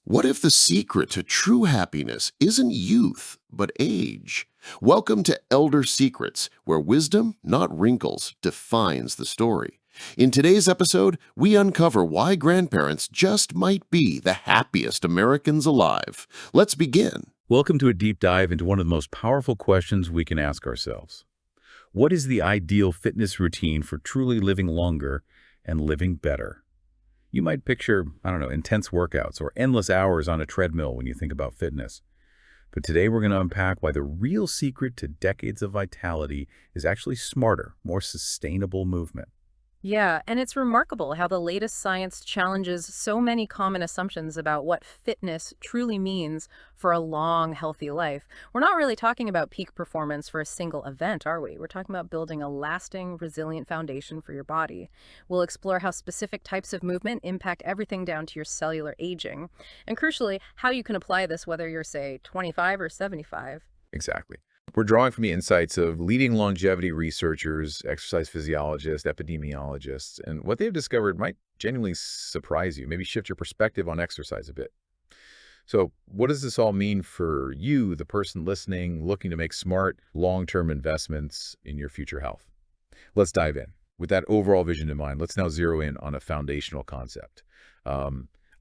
What if the secret to true happiness isn't youth, but age? Welcome to Elder Secrets, where wisdom, not wrinkles, defines the story. In today's episode, we uncover why grandparents just might be the happiest Americans alive. Let's begin. Welcome to a deep dive into one of the most powerful questions we can ask ourselves. What is the ideal fitness routine for truly living longer and living better? You might picture, intense workouts or endless hours on a treadmill when you think about fitness. But today we're going to unpack why the real secret to decades of vitality is actually smarter, more sustainable movement. Yeah, and it's remarkable how the latest science challenges so many common assumptions about what fitness truly means for a long, healthy life. We're not really talking about peak performance for a single event, are we? We're talking about building a lasting, resilient foundation for your body. We'll explore how specific types of movement impact everything down to your cellular aging, and crucially, how you can apply this whether you're, say, 25 or 75. Exactly. We're drawing from the insights of leading longevity researchers, exercise physiologists, epidemiologists, and what they've discovered might genuinely surprise you, maybe shift your perspective on exercise a bit. So what does this all mean for you, the person listening, looking to make smart, long-term investments in your future health? Let's dive in. With that overall vision in mind, let's now zero in on a foundational concept.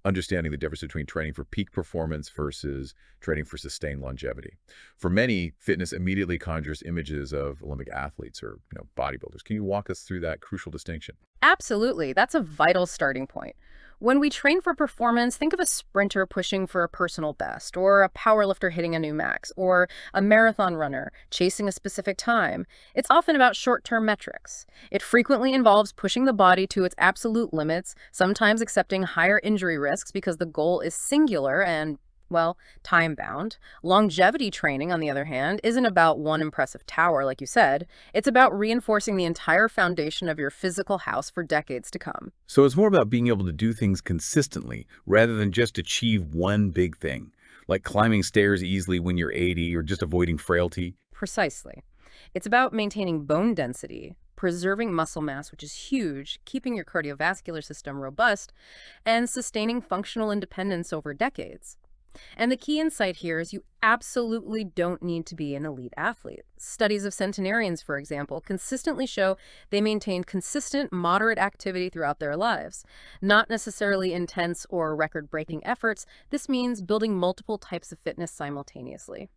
Understanding the difference between training for peak performance versus training for sustained longevity. For many, fitness immediately conjures images of Olympic athletes or bodybuilders. Can you walk us through that crucial distinction? Absolutely. That's a vital starting point. When we train for performance, think of a sprinter pushing for a personal best, or a powerlifter hitting a new max, or a marathon runner chasing a specific time. It's often about short-term metrics. It frequently involves pushing the body to its absolute limits, sometimes accepting higher injury risks because the goal is singular and time-bound. Longevity training, on the other hand, isn't about one impressive tower, like you said. It's about reinforcing the entire foundation of your physical house for decades to come. So it's more about being able to do things consistently rather than just achieve one big thing, like climbing stairs easily when you're 80 or just avoiding frailty. Precisely. It's about maintaining bone density, preserving muscle mass, which is huge, keeping your cardiovascular system robust, and sustaining functional independence over decades. And the key insight here is you absolutely don't need to be an elite athlete. Studies of centenarians, for example, consistently show they maintained consistent, moderate activity throughout their lives. Not necessarily intense or record-breaking efforts, this means building multiple types of fitness simultaneously.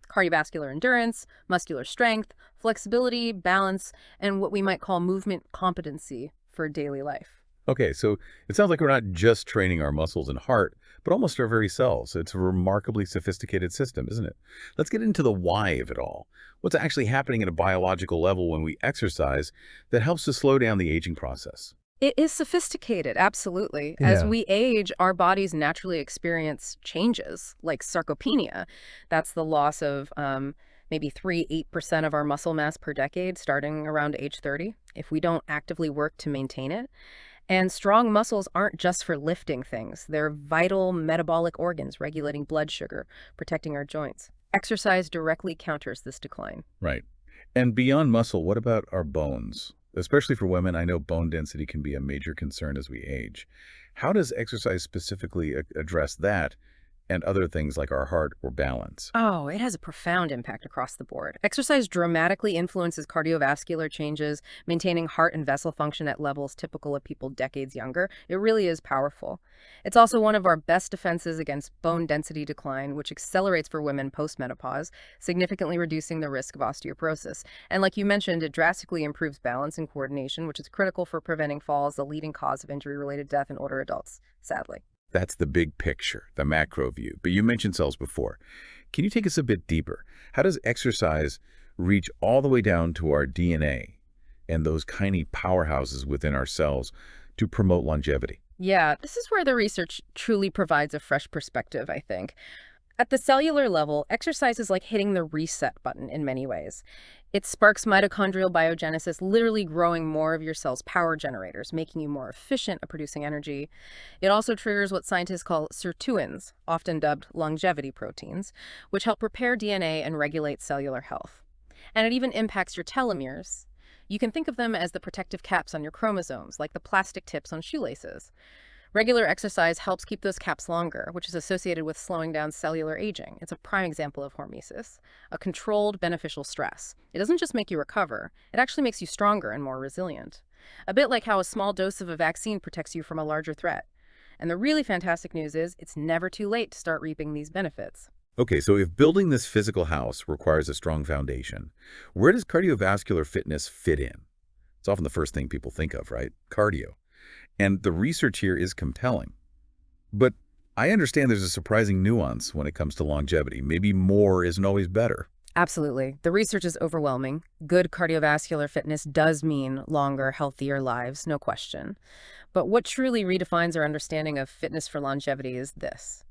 Cardiovascular endurance, muscular strength, flexibility, balance, and what we might call movement competency for daily life. Okay, so it sounds like we're not just training our muscles and heart, but almost our very cells. It's a remarkably sophisticated system, isn't it? Let's get into the why of it all. What's actually happening at a biological level when we exercise that helps to slow down the aging process? It is sophisticated, absolutely. As we age, our bodies naturally experience changes, like sarcopenia. That's the loss of maybe 8% of our muscle mass per decade, starting around age 30, if we don't actively work to maintain it. And strong muscles aren't just for lifting things. They're vital metabolic organs regulating blood sugar, protecting our joints. Exercise directly counters this decline. Right. And beyond muscle, what about our bones? Especially for women, I know bone density can be a major concern as we age. How does exercise specifically address that and other things like our heart or balance? Oh, it has a profound impact across the board. Exercise dramatically influences cardiovascular changes, maintaining heart and vessel function at levels typical of people decades younger. It really is powerful. It's also one of our best defenses against bone density decline, which accelerates for women post-menopause, significantly reducing the risk of osteoporosis. And like you mentioned, it drastically improves balance and coordination, which is critical for preventing falls, the leading cause of injury-related death in older adults, sadly. That's the big picture, the macro view. But you mentioned cells before. Can you take us a bit deeper? How does exercise reach all the way down to our DNA and those tiny powerhouses within our cells to promote longevity? Yeah, this is where the research truly provides a fresh perspective, I think. At the cellular level, exercise is like hitting the reset button in many ways. It sparks mitochondrial biogenesis, literally growing more of your cell's power generators, making you more efficient at producing energy. It also triggers what scientists call sirtuins, often dubbed longevity proteins, which help repair DNA and regulate cellular health. And it even impacts your telomeres. You can think of them as the protective caps on your chromosomes, like the plastic tips on shoelaces. Regular exercise helps keep those caps longer, which is associated with slowing down cellular aging. It's a prime example of hormesis, a controlled beneficial stress. It doesn't just make you recover, it actually makes you stronger and more resilient. A bit like how a small dose of a vaccine protects you from a larger threat. And the really fantastic news is it's never too late to start reaping these benefits. Okay, so if building this physical house requires a strong foundation, where does cardiovascular fitness fit in? It's often the first thing people think of, right? Cardio. And the research here is compelling. But I understand there's a surprising nuance when it comes to longevity. Maybe more isn't always better. Absolutely. The research is overwhelming. Good cardiovascular fitness does mean longer, healthier lives, no question. But what truly redefines our understanding of fitness for longevity is this.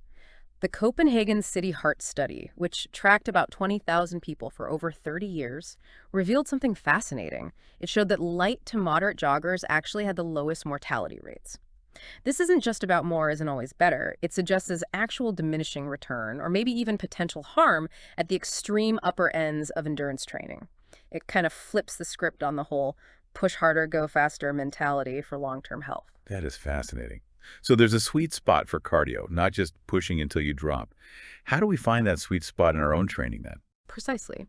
The Copenhagen City Heart Study, which tracked about 20,000 people for over 30 years, revealed something fascinating. It showed that light to moderate joggers actually had the lowest mortality rates. This isn't just about more isn't always better. It suggests as actual diminishing return, or maybe even potential harm, at the extreme upper ends of endurance training. It kind of flips the script on the whole push harder, go faster mentality for long-term health. That is fascinating. So there's a sweet spot for cardio, not just pushing until you drop. How do we find that sweet spot in our own training then? Precisely.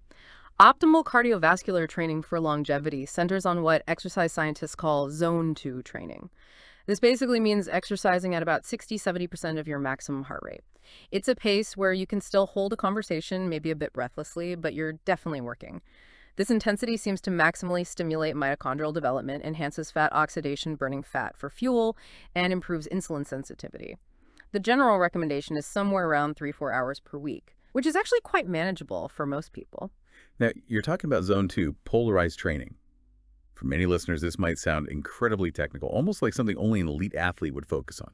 Optimal cardiovascular training for longevity centers on what exercise scientists call zone 2 training. This basically means exercising at about 60–70% of your maximum heart rate. It's a pace where you can still hold a conversation, maybe a bit breathlessly, but you're definitely working. This intensity seems to maximally stimulate mitochondrial development, enhances fat oxidation, burning fat for fuel, and improves insulin sensitivity. The general recommendation is somewhere around 3–4 hours per week, which is actually quite manageable for most people. Now, you're talking about zone 2, polarized training. For many listeners, this might sound incredibly technical, almost like something only an elite athlete would focus on.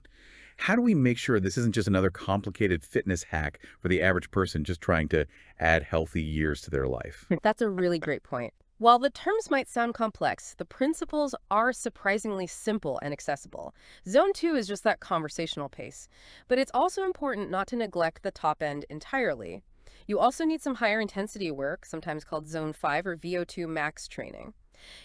How do we make sure this isn't just another complicated fitness hack for the average person just trying to add healthy years to their life? That's a really great point. While the terms might sound complex, the principles are surprisingly simple and accessible. Zone 2 is just that conversational pace. But it's also important not to neglect the top end entirely. You also need some higher intensity work, sometimes called Zone 5 or VO2 max training.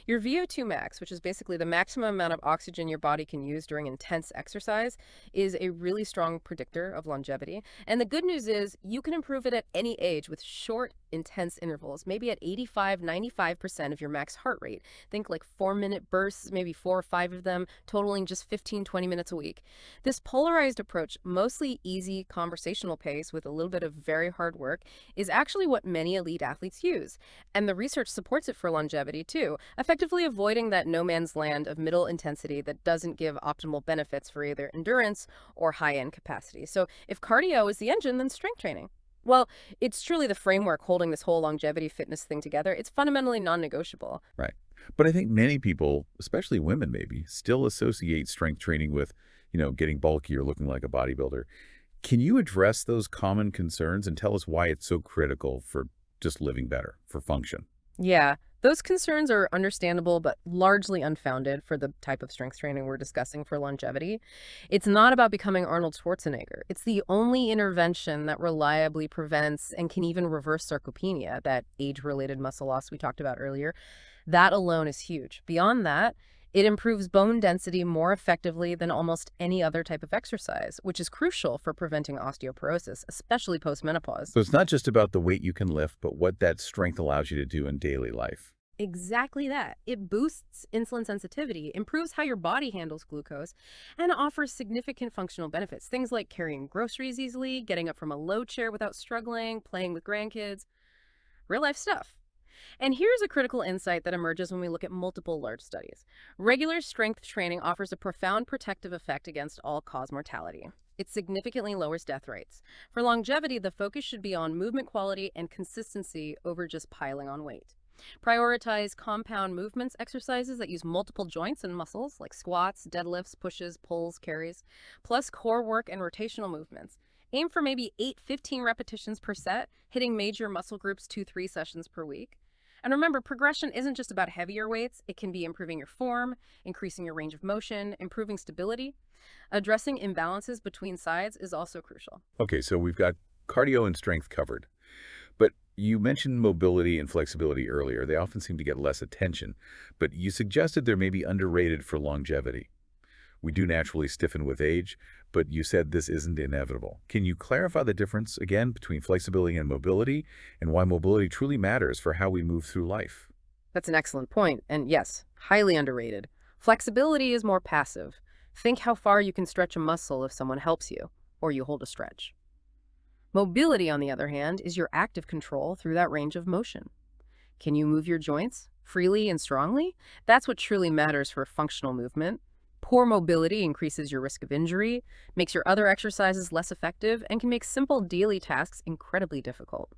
Your VO2 max, which is basically the maximum amount of oxygen your body can use during intense exercise, is a really strong predictor of longevity. And the good news is you can improve it at any age with short, intense intervals, maybe at 85–95% of your max heart rate. Think like 4-minute bursts, maybe 4 or 5 of them, totaling just 15–20 minutes a week. This polarized approach, mostly easy conversational pace with a little bit of very hard work, is actually what many elite athletes use. And the research supports it for longevity too, effectively avoiding that no man's land of middle intensity that doesn't give optimal benefits for either endurance or high-end capacity. So if cardio is the engine, then strength training. Well, it's truly the framework holding this whole longevity fitness thing together. It's fundamentally non-negotiable. Right. But I think many people, especially women maybe, still associate strength training with, getting bulky or looking like a bodybuilder. Can you address those common concerns and tell us why it's so critical for just living better, for function? Yeah, those concerns are understandable but largely unfounded for the type of strength training we're discussing for longevity. It's not about becoming Arnold Schwarzenegger. It's the only intervention that reliably prevents and can even reverse sarcopenia, that age-related muscle loss we talked about earlier. That alone is huge. Beyond that, it improves bone density more effectively than almost any other type of exercise, which is crucial for preventing osteoporosis, especially post-menopause. So it's not just about the weight you can lift, but what that strength allows you to do in daily life. Exactly that. It boosts insulin sensitivity, improves how your body handles glucose, and offers significant functional benefits. Things like carrying groceries easily, getting up from a low chair without struggling, playing with grandkids. Real life stuff. And here's a critical insight that emerges when we look at multiple large studies. Regular strength training offers a profound protective effect against all-cause mortality. It significantly lowers death rates. For longevity, the focus should be on movement quality and consistency over just piling on weight. Prioritize compound movements exercises that use multiple joints and muscles, like squats, deadlifts, pushes, pulls, carries, plus core work and rotational movements. Aim for maybe 8–15 repetitions per set, hitting major muscle groups 2–3 sessions per week. And remember, progression isn't just about heavier weights. It can be improving your form, increasing your range of motion, improving stability. Addressing imbalances between sides is also crucial. Okay, so we've got cardio and strength covered. But you mentioned mobility and flexibility earlier. They often seem to get less attention, but you suggested they're maybe underrated for longevity. We do naturally stiffen with age, but you said this isn't inevitable. Can you clarify the difference, again, between flexibility and mobility, and why mobility truly matters for how we move through life? That's an excellent point, and yes, highly underrated. Flexibility is more passive. Think how far you can stretch a muscle if someone helps you, or you hold a stretch. Mobility, on the other hand, is your active control through that range of motion. Can you move your joints freely and strongly? That's what truly matters for functional movement. Poor mobility increases your risk of injury, makes your other exercises less effective, and can make simple daily tasks incredibly difficult.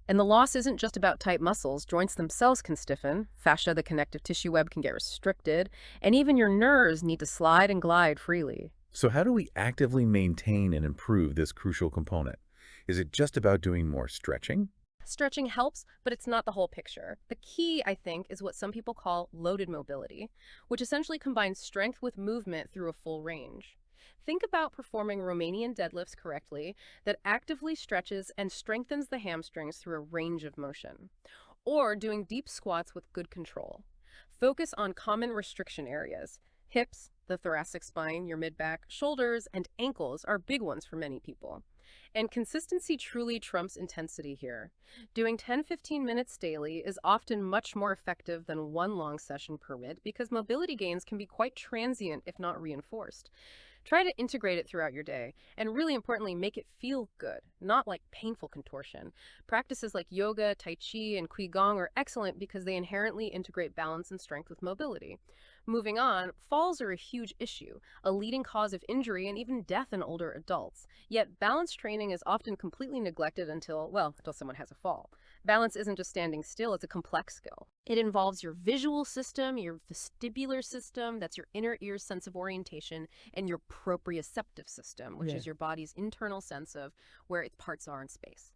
And the loss isn't just about tight muscles. Joints themselves can stiffen, fascia, the connective tissue web, can get restricted, and even your nerves need to slide and glide freely. So how do we actively maintain and improve this crucial component? Is it just about doing more stretching? Stretching helps, but it's not the whole picture. The key, I think, is what some people call loaded mobility, which essentially combines strength with movement through a full range. Think about performing Romanian deadlifts correctly that actively stretches and strengthens the hamstrings through a range of motion. Or doing deep squats with good control. Focus on common restriction areas. Hips, the thoracic spine, your mid-back, shoulders, and ankles are big ones for many people. And consistency truly trumps intensity here. Doing 10-15 minutes daily is often much more effective than one long session per week because mobility gains can be quite transient if not reinforced. Try to integrate it throughout your day, and really importantly, make it feel good, not like painful contortion. Practices like yoga, tai chi, and qigong are excellent because they inherently integrate balance and strength with mobility. Moving on, falls are a huge issue, a leading cause of injury and even death in older adults. Yet balance training is often completely neglected until someone has a fall. Balance isn't just standing still, it's a complex skill. It involves your visual system, your vestibular system, that's your inner ear sense of orientation, and your proprioceptive system, which is your body's internal sense of where its parts are in space.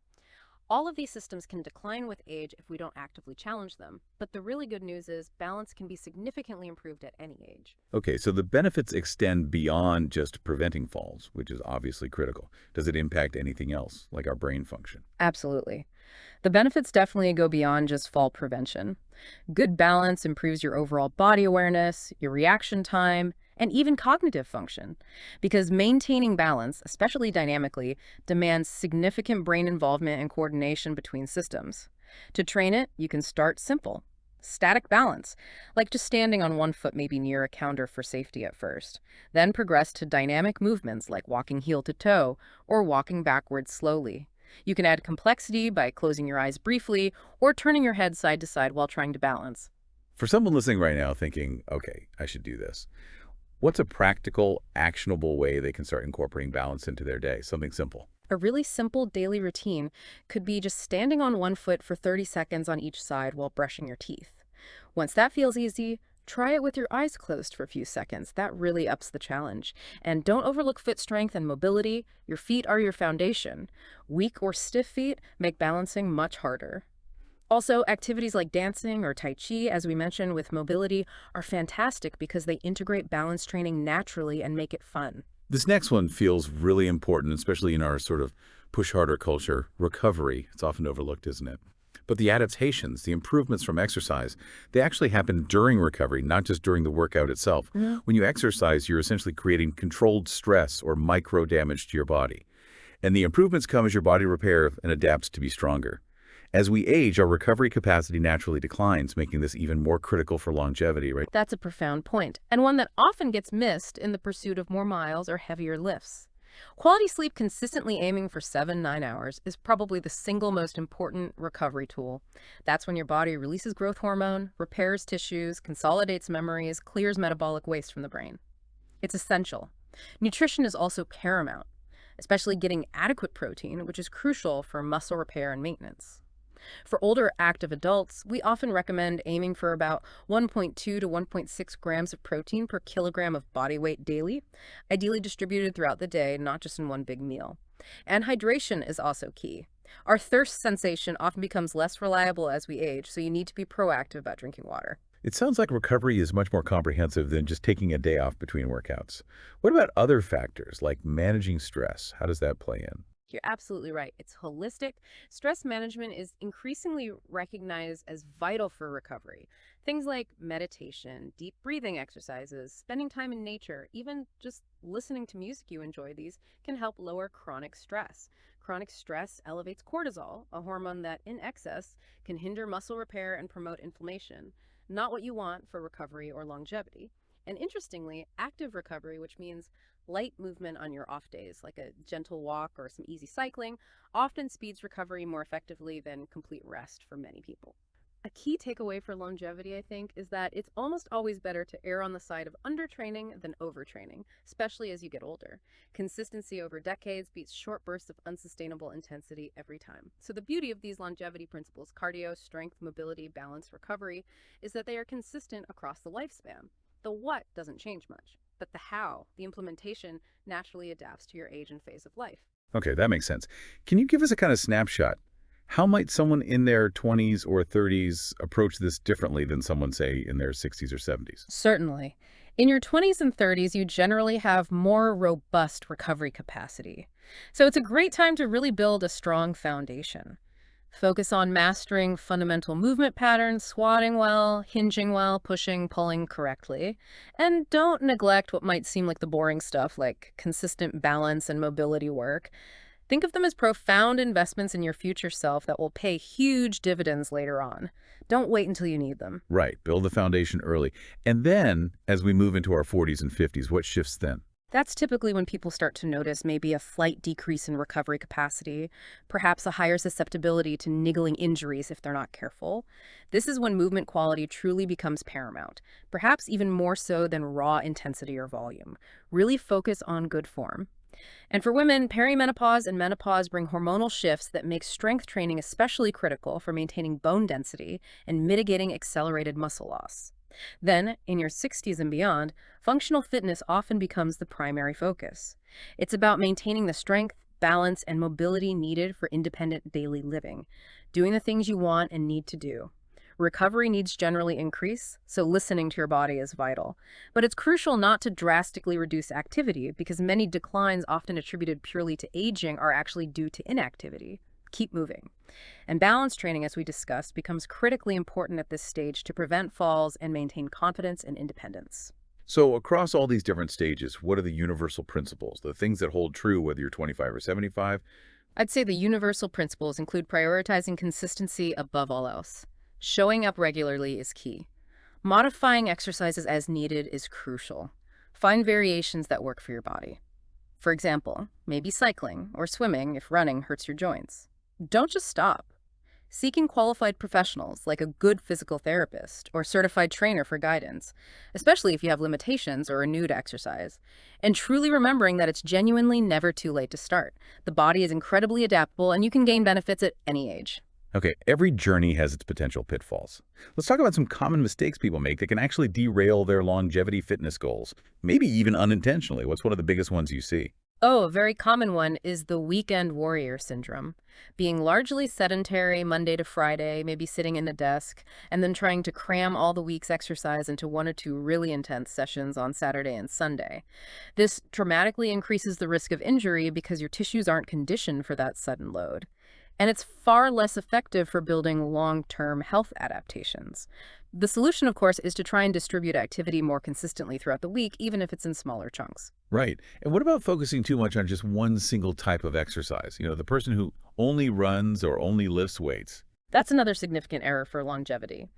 All of these systems can decline with age if we don't actively challenge them, but the really good news is balance can be significantly improved at any age. Okay, so the benefits extend beyond just preventing falls, which is obviously critical. Does it impact anything else, like our brain function? Absolutely. The benefits definitely go beyond just fall prevention. Good balance improves your overall body awareness, your reaction time, and even cognitive function. Because maintaining balance, especially dynamically, demands significant brain involvement and coordination between systems. To train it, you can start simple. Static balance, like just standing on one foot maybe near a counter for safety at first. Then progress to dynamic movements like walking heel to toe or walking backwards slowly. You can add complexity by closing your eyes briefly or turning your head side to side while trying to balance. For someone listening right now thinking, okay, I should do this, what's a practical, actionable way they can start incorporating balance into their day? Something simple. A really simple daily routine could be just standing on one foot for 30 seconds on each side while brushing your teeth. Once that feels easy, try it with your eyes closed for a few seconds. That really ups the challenge. And don't overlook foot strength and mobility. Your feet are your foundation. Weak or stiff feet make balancing much harder. Also, activities like dancing or tai chi, as we mentioned with mobility, are fantastic because they integrate balance training naturally and make it fun. This next one feels really important, especially in our sort of push harder culture. Recovery. It's often overlooked, isn't it? But the adaptations, the improvements from exercise, they actually happen during recovery, not just during the workout itself. When you exercise, you're essentially creating controlled stress or micro damage to your body. And the improvements come as your body repairs and adapts to be stronger. As we age, our recovery capacity naturally declines, making this even more critical for longevity, right? That's a profound point, and one that often gets missed in the pursuit of more miles or heavier lifts. Quality sleep consistently aiming for 7-9 hours is probably the single most important recovery tool. That's when your body releases growth hormone, repairs tissues, consolidates memories, clears metabolic waste from the brain. It's essential. Nutrition is also paramount, especially getting adequate protein, which is crucial for muscle repair and maintenance. For older active adults, we often recommend aiming for about 1.2 to 1.6 grams of protein per kilogram of body weight daily, ideally distributed throughout the day, not just in one big meal. And hydration is also key. Our thirst sensation often becomes less reliable as we age, so you need to be proactive about drinking water. It sounds like recovery is much more comprehensive than just taking a day off between workouts. What about other factors like managing stress? How does that play in? You're absolutely right. It's holistic. Stress management is increasingly recognized as vital for recovery. Things like meditation, deep breathing exercises, spending time in nature, even just listening to music you enjoy, these can help lower chronic stress. Chronic stress elevates cortisol, a hormone that, in excess, can hinder muscle repair and promote inflammation. Not what you want for recovery or longevity. And interestingly, active recovery, which means light movement on your off days, like a gentle walk or some easy cycling, often speeds recovery more effectively than complete rest for many people. A key takeaway for longevity, I think, is that it's almost always better to err on the side of undertraining than overtraining, especially as you get older. Consistency over decades beats short bursts of unsustainable intensity every time. So the beauty of these longevity principles, cardio, strength, mobility, balance, recovery, is that they are consistent across the lifespan. The what doesn't change much, but the how, the implementation, naturally adapts to your age and phase of life. Okay, that makes sense. Can you give us a kind of snapshot? How might someone in their 20s or 30s approach this differently than someone, say, in their 60s or 70s? Certainly. In your 20s and 30s, you generally have more robust recovery capacity. So it's a great time to really build a strong foundation. Focus on mastering fundamental movement patterns, squatting well, hinging well, pushing, pulling correctly. And don't neglect what might seem like the boring stuff like consistent balance and mobility work. Think of them as profound investments in your future self that will pay huge dividends later on. Don't wait until you need them. Right, build the foundation early. And then, as we move into our 40s and 50s, what shifts then? That's typically when people start to notice maybe a slight decrease in recovery capacity, perhaps a higher susceptibility to niggling injuries if they're not careful. This is when movement quality truly becomes paramount, perhaps even more so than raw intensity or volume. Really focus on good form. And for women, perimenopause and menopause bring hormonal shifts that make strength training especially critical for maintaining bone density and mitigating accelerated muscle loss. Then, in your 60s and beyond, functional fitness often becomes the primary focus. It's about maintaining the strength, balance, and mobility needed for independent daily living, doing the things you want and need to do. Recovery needs generally increase, so listening to your body is vital. But it's crucial not to drastically reduce activity because many declines often attributed purely to aging are actually due to inactivity. Keep moving. And balance training, as we discussed, becomes critically important at this stage to prevent falls and maintain confidence and independence. So across all these different stages, what are the universal principles, the things that hold true whether you're 25 or 75? I'd say the universal principles include prioritizing consistency above all else. Showing up regularly is key. Modifying exercises as needed is crucial. Find variations that work for your body. For example, maybe cycling or swimming if running hurts your joints. Don't just stop. Seeking qualified professionals like a good physical therapist or certified trainer for guidance, especially if you have limitations or are new to exercise. And truly remembering that it's genuinely never too late to start. The body is incredibly adaptable and you can gain benefits at any age. Okay, every journey has its potential pitfalls. Let's talk about some common mistakes people make that can actually derail their longevity fitness goals, maybe even unintentionally. What's one of the biggest ones you see? Oh, a very common one is the weekend warrior syndrome. Being largely sedentary Monday to Friday, maybe sitting in a desk, and then trying to cram all the week's exercise into one or two really intense sessions on Saturday and Sunday. This dramatically increases the risk of injury because your tissues aren't conditioned for that sudden load. And it's far less effective for building long-term health adaptations. The solution, of course, is to try and distribute activity more consistently throughout the week, even if it's in smaller chunks. Right. And what about focusing too much on just one single type of exercise? You know, the person who only runs or only lifts weights. That's another significant error for longevity.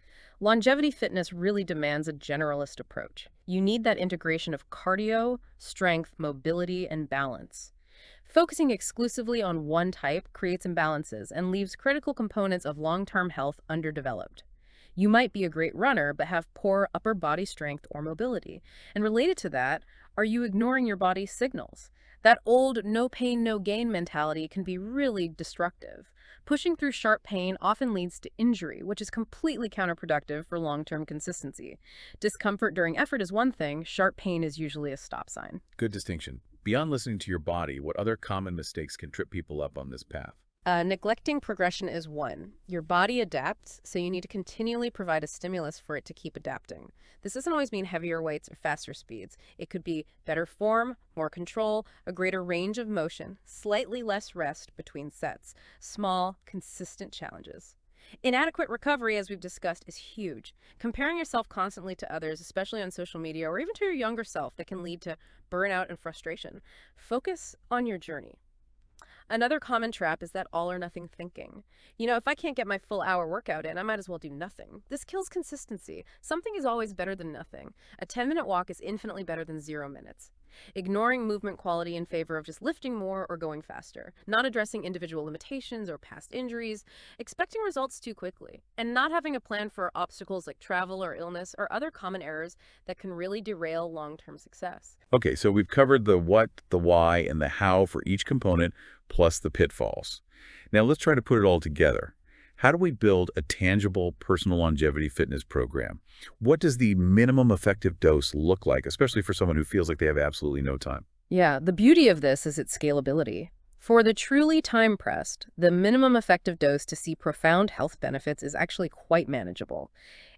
Longevity fitness really demands a generalist approach. You need that integration of cardio, strength, mobility, and balance. Focusing exclusively on one type creates imbalances and leaves critical components of long-term health underdeveloped. You might be a great runner but have poor upper body strength or mobility. And related to that, are you ignoring your body's signals? That old no pain, no gain mentality can be really destructive. Pushing through sharp pain often leads to injury, which is completely counterproductive for long-term consistency. Discomfort during effort is one thing, sharp pain is usually a stop sign. Good distinction. Beyond listening to your body, what other common mistakes can trip people up on this path? Neglecting progression is one. Your body adapts, so you need to continually provide a stimulus for it to keep adapting. This doesn't always mean heavier weights or faster speeds. It could be better form, more control, a greater range of motion, slightly less rest between sets, small, consistent challenges. Inadequate recovery, as we've discussed, is huge. Comparing yourself constantly to others, especially on social media or even to your younger self, that can lead to burnout and frustration. Focus on your journey. Another common trap is that all or nothing thinking. If I can't get my full hour workout in, I might as well do nothing. This kills consistency. Something is always better than nothing. A 10-minute walk is infinitely better than 0 minutes. Ignoring movement quality in favor of just lifting more or going faster. Not addressing individual limitations or past injuries. Expecting results too quickly. And not having a plan for obstacles like travel or illness are other common errors that can really derail long-term success. Okay, so we've covered the what, the why, and the how for each component, plus the pitfalls. Now let's try to put it all together. How do we build a tangible personal longevity fitness program? What does the minimum effective dose look like, especially for someone who feels like they have absolutely no time? Yeah, the beauty of this is its scalability. For the truly time-pressed, the minimum effective dose to see profound health benefits is actually quite manageable.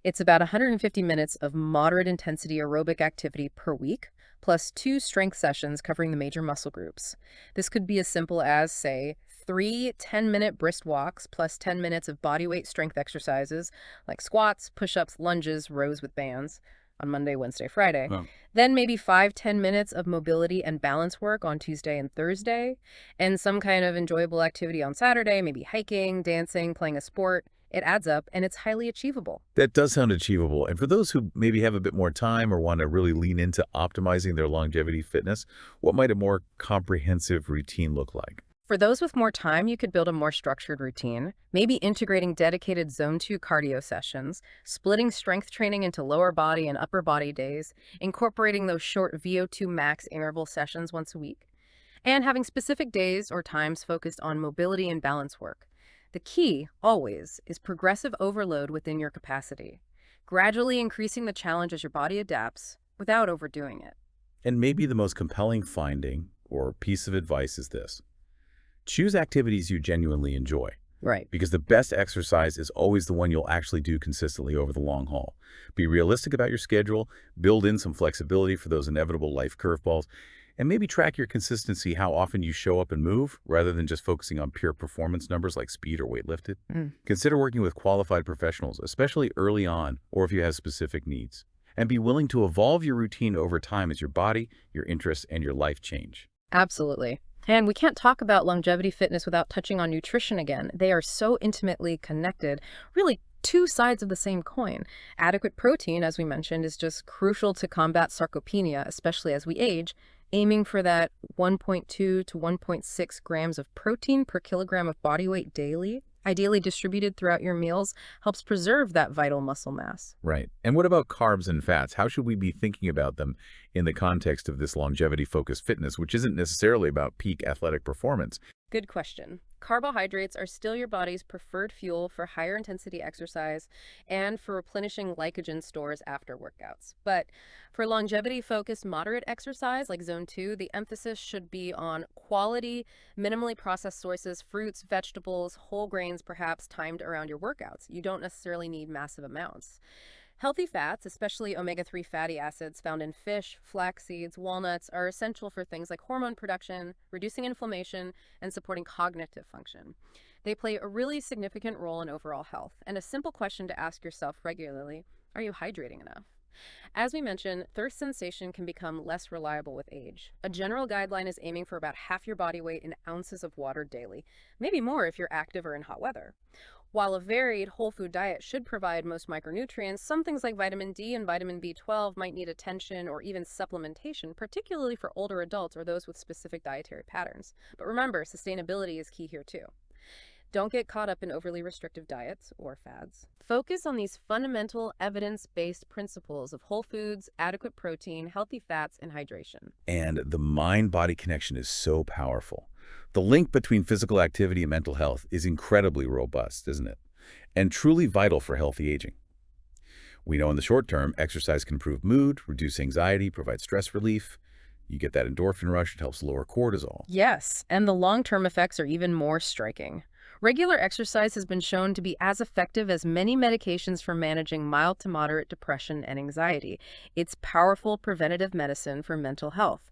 It's about 150 minutes of moderate intensity aerobic activity per week, plus 2 strength sessions covering the major muscle groups. This could be as simple as, say, 3 10-minute brisk walks plus 10 minutes of bodyweight strength exercises like squats, push-ups, lunges, rows with bands on Monday, Wednesday, Friday. Oh. Then maybe 5-10 minutes of mobility and balance work on Tuesday and Thursday, and some kind of enjoyable activity on Saturday, maybe hiking, dancing, playing a sport. It adds up, and it's highly achievable. That does sound achievable. And for those who maybe have a bit more time or want to really lean into optimizing their longevity fitness, what might a more comprehensive routine look like? For those with more time, you could build a more structured routine, maybe integrating dedicated Zone 2 cardio sessions, splitting strength training into lower body and upper body days, incorporating those short VO2 max interval sessions once a week, and having specific days or times focused on mobility and balance work. The key, always, is progressive overload within your capacity, gradually increasing the challenge as your body adapts without overdoing it. And maybe the most compelling finding or piece of advice is this. Choose activities you genuinely enjoy. Right. Because the best exercise is always the one you'll actually do consistently over the long haul. Be realistic about your schedule, build in some flexibility for those inevitable life curveballs, and maybe track your consistency, how often you show up and move, rather than just focusing on pure performance numbers like speed or weight lifted. Consider working with qualified professionals, especially early on, or if you have specific needs. And be willing to evolve your routine over time as your body, your interests, and your life change. Absolutely. And we can't talk about longevity fitness without touching on nutrition again. They are so intimately connected, really 2 sides of the same coin. Adequate protein, as we mentioned, is just crucial to combat sarcopenia, especially as we age. Aiming for that 1.2 to 1.6 grams of protein per kilogram of body weight daily, ideally distributed throughout your meals, helps preserve that vital muscle mass. Right. And what about carbs and fats? How should we be thinking about them in the context of this longevity-focused fitness, which isn't necessarily about peak athletic performance? Good question. Carbohydrates are still your body's preferred fuel for higher intensity exercise and for replenishing glycogen stores after workouts. But for longevity-focused moderate exercise like Zone 2, the emphasis should be on quality, minimally processed sources, fruits, vegetables, whole grains, perhaps timed around your workouts. You don't necessarily need massive amounts. Healthy fats, especially omega-3 fatty acids found in fish, flax seeds, walnuts, are essential for things like hormone production, reducing inflammation, and supporting cognitive function. They play a really significant role in overall health, and a simple question to ask yourself regularly, are you hydrating enough? As we mentioned, thirst sensation can become less reliable with age. A general guideline is aiming for about half your body weight in ounces of water daily, maybe more if you're active or in hot weather. While a varied whole food diet should provide most micronutrients, some things like vitamin D and vitamin B12 might need attention or even supplementation, particularly for older adults or those with specific dietary patterns. But remember, sustainability is key here too. Don't get caught up in overly restrictive diets or fads. Focus on these fundamental evidence-based principles of whole foods, adequate protein, healthy fats, and hydration. And the mind-body connection is so powerful. The link between physical activity and mental health is incredibly robust, isn't it? And truly vital for healthy aging. We know in the short term, exercise can improve mood, reduce anxiety, provide stress relief. You get that endorphin rush, it helps lower cortisol. Yes, and the long-term effects are even more striking. Regular exercise has been shown to be as effective as many medications for managing mild to moderate depression and anxiety. It's powerful preventative medicine for mental health.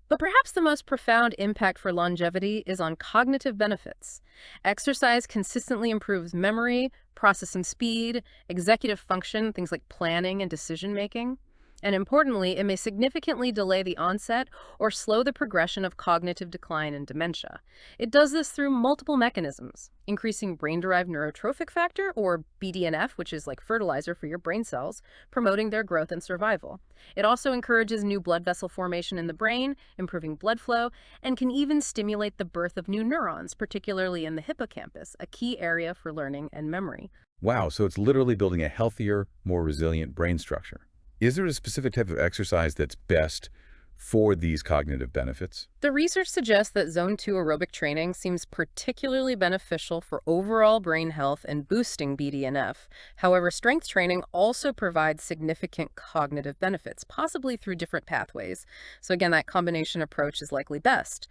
But perhaps the most profound impact for longevity is on cognitive benefits. Exercise consistently improves memory, processing speed, executive function, things like planning and decision making. And importantly, it may significantly delay the onset or slow the progression of cognitive decline and dementia. It does this through multiple mechanisms, increasing brain-derived neurotrophic factor, or BDNF, which is like fertilizer for your brain cells, promoting their growth and survival. It also encourages new blood vessel formation in the brain, improving blood flow, and can even stimulate the birth of new neurons, particularly in the hippocampus, a key area for learning and memory. Wow, so it's literally building a healthier, more resilient brain structure. Is there a specific type of exercise that's best for these cognitive benefits? The research suggests that Zone 2 aerobic training seems particularly beneficial for overall brain health and boosting BDNF. However, strength training also provides significant cognitive benefits, possibly through different pathways. So again, that combination approach is likely best.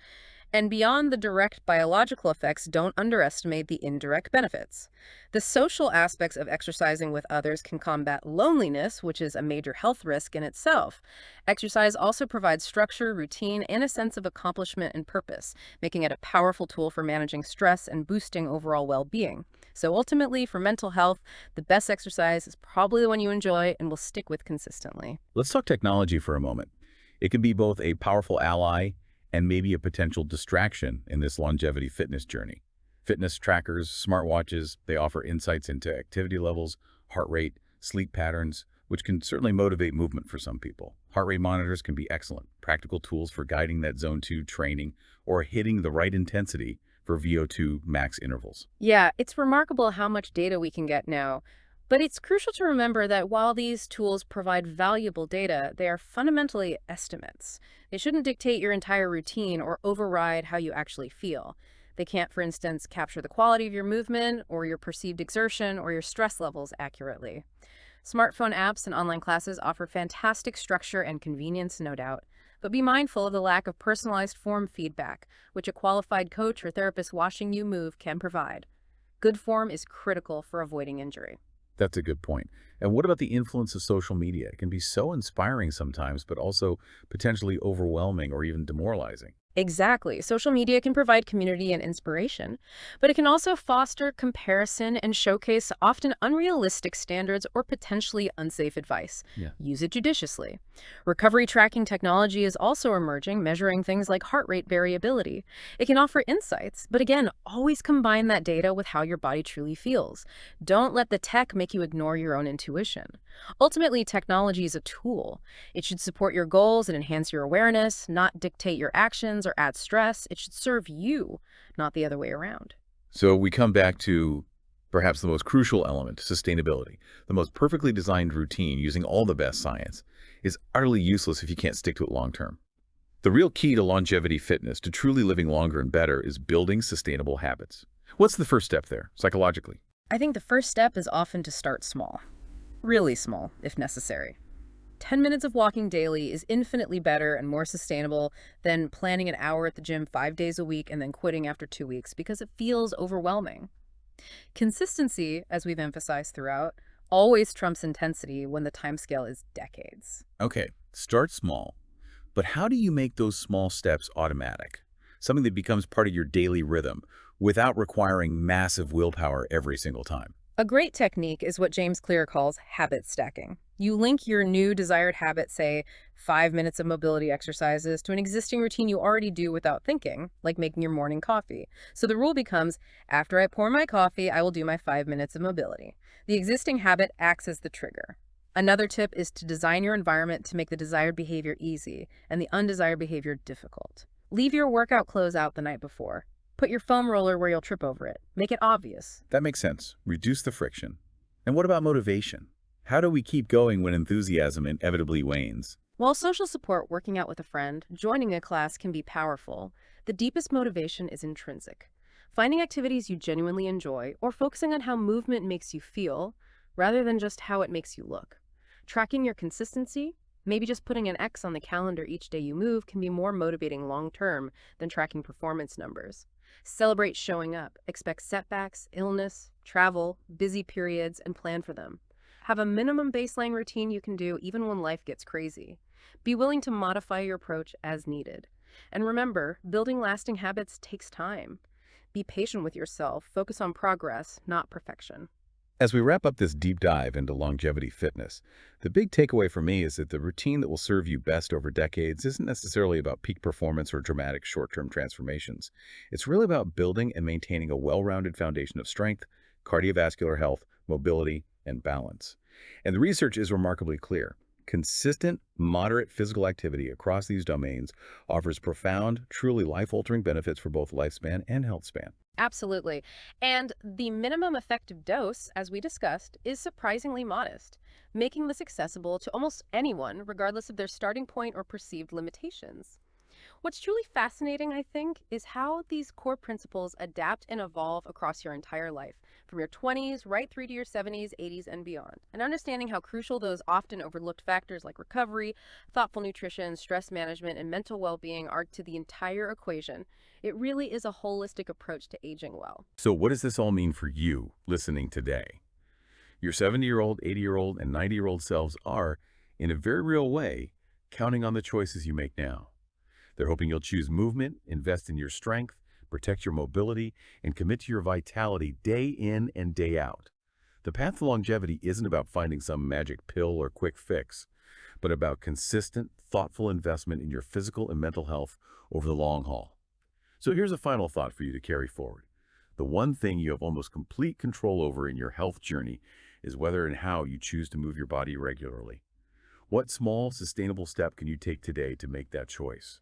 And beyond the direct biological effects, don't underestimate the indirect benefits. The social aspects of exercising with others can combat loneliness, which is a major health risk in itself. Exercise also provides structure, routine, and a sense of accomplishment and purpose, making it a powerful tool for managing stress and boosting overall well-being. So ultimately, for mental health, the best exercise is probably the one you enjoy and will stick with consistently. Let's talk technology for a moment. It can be both a powerful ally and maybe a potential distraction in this longevity fitness journey. Fitness trackers, smartwatches, they offer insights into activity levels, heart rate, sleep patterns, which can certainly motivate movement for some people. Heart rate monitors can be excellent, practical tools for guiding that Zone 2 training or hitting the right intensity for VO2 max intervals. Yeah, it's remarkable how much data we can get now. But it's crucial to remember that while these tools provide valuable data, they are fundamentally estimates. They shouldn't dictate your entire routine or override how you actually feel. They can't, for instance, capture the quality of your movement or your perceived exertion or your stress levels accurately. Smartphone apps and online classes offer fantastic structure and convenience, no doubt. But be mindful of the lack of personalized form feedback, which a qualified coach or therapist watching you move can provide. Good form is critical for avoiding injury. That's a good point. And what about the influence of social media? It can be so inspiring sometimes, but also potentially overwhelming or even demoralizing. Exactly. Social media can provide community and inspiration, but it can also foster comparison and showcase often unrealistic standards or potentially unsafe advice. Yeah. Use it judiciously. Recovery tracking technology is also emerging, measuring things like heart rate variability. It can offer insights, but again, always combine that data with how your body truly feels. Don't let the tech make you ignore your own intuition. Ultimately, technology is a tool. It should support your goals and enhance your awareness, not dictate your actions or add stress. It should serve you, not the other way around. So we come back to perhaps the most crucial element, sustainability. The most perfectly designed routine using all the best science is utterly useless if you can't stick to it long term. The real key to longevity fitness, to truly living longer and better, is building sustainable habits. What's the first step there, psychologically? I think the first step is often to start small. Really small, if necessary. 10 minutes of walking daily is infinitely better and more sustainable than planning an hour at the gym 5 days a week and then quitting after 2 weeks because it feels overwhelming. Consistency, as we've emphasized throughout, always trumps intensity when the timescale is decades. Okay, start small. But how do you make those small steps automatic? Something that becomes part of your daily rhythm without requiring massive willpower every single time. A great technique is what James Clear calls habit stacking. You link your new desired habit, say 5 minutes of mobility exercises, to an existing routine you already do without thinking, like making your morning coffee. So the rule becomes, after I pour my coffee, I will do my 5 minutes of mobility. The existing habit acts as the trigger. Another tip is to design your environment to make the desired behavior easy and the undesired behavior difficult. Leave your workout clothes out the night before. Put your foam roller where you'll trip over it. Make it obvious. That makes sense. Reduce the friction. And what about motivation? How do we keep going when enthusiasm inevitably wanes? While social support, working out with a friend, joining a class can be powerful, the deepest motivation is intrinsic. Finding activities you genuinely enjoy or focusing on how movement makes you feel rather than just how it makes you look. Tracking your consistency, maybe just putting an X on the calendar each day you move, can be more motivating long-term than tracking performance numbers. Celebrate showing up. Expect setbacks, illness, travel, busy periods, and plan for them. Have a minimum baseline routine you can do even when life gets crazy. Be willing to modify your approach as needed. And remember, building lasting habits takes time. Be patient with yourself. Focus on progress, not perfection. As we wrap up this deep dive into longevity fitness, the big takeaway for me is that the routine that will serve you best over decades isn't necessarily about peak performance or dramatic short-term transformations. It's really about building and maintaining a well-rounded foundation of strength, cardiovascular health, mobility, and balance. And the research is remarkably clear. Consistent, moderate physical activity across these domains offers profound, truly life-altering benefits for both lifespan and health span. Absolutely. And the minimum effective dose, as we discussed, is surprisingly modest, making this accessible to almost anyone, regardless of their starting point or perceived limitations. What's truly fascinating, I think, is how these core principles adapt and evolve across your entire life, from your 20s right through to your 70s, 80s, and beyond. And understanding how crucial those often overlooked factors like recovery, thoughtful nutrition, stress management, and mental well-being are to the entire equation. It really is a holistic approach to aging well. So what does this all mean for you listening today? Your 70-year-old, 80-year-old, and 90-year-old selves are, in a very real way, counting on the choices you make now. They're hoping you'll choose movement, invest in your strength, protect your mobility, and commit to your vitality day in and day out. The path to longevity isn't about finding some magic pill or quick fix, but about consistent, thoughtful investment in your physical and mental health over the long haul. So here's a final thought for you to carry forward. The one thing you have almost complete control over in your health journey is whether and how you choose to move your body regularly. What small, sustainable step can you take today to make that choice?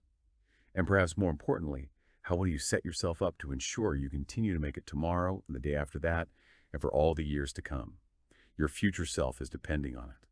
And perhaps more importantly, how will you set yourself up to ensure you continue to make it tomorrow and the day after that and for all the years to come? Your future self is depending on it.